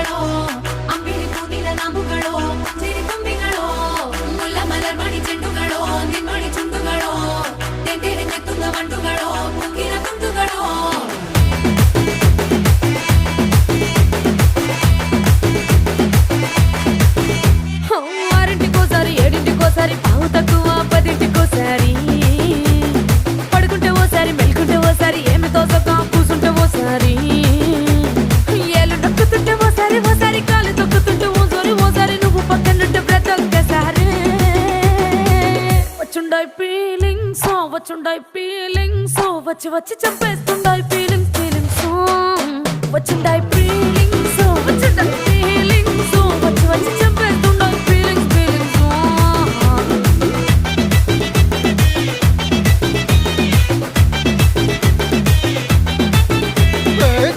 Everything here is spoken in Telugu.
ಕಂಬಿಗಳೋ ಅಂಬಿಳಿ ಕೂದಿನ ನಾಮುಗಳೋ ಸಿರಿ ತುಂಬಿಗಳೋ ಮುಲ್ಲ ಮಲರ್ಮಣಿ ಚೆಂಡುಗಳೋ ನಿಮ್ಮಣಿ ಚುಂಡುಗಳೋ ತೆಂದಿರಿ ನೆತ್ತುಂದ ಮಂಡುಗಳೋ ಮುಗ್ಗಿನ ತುಂಡುಗಳೋ ఆరింటికోసారి ఏడింటికోసారి పావు తక్కువ పదింటికోసారి పడుకుంటే ఓసారి మెలుకుంటే ఓసారి ఏమి తోసక కూసుంటే ఓసారి ఏళ్ళు నొక్కుతుంటే ఓసారి ఓసారి కాలు తొక్కుతుంటే ఓసారి నువ్వు పక్కనుంటే ప్రతి ఒక్కసారి వచ్చుండాయి ఫీలింగ్స్ వచ్చి వచ్చి చంపేస్తుండాయి ఫీలింగ్స్ వచ్చిండాయి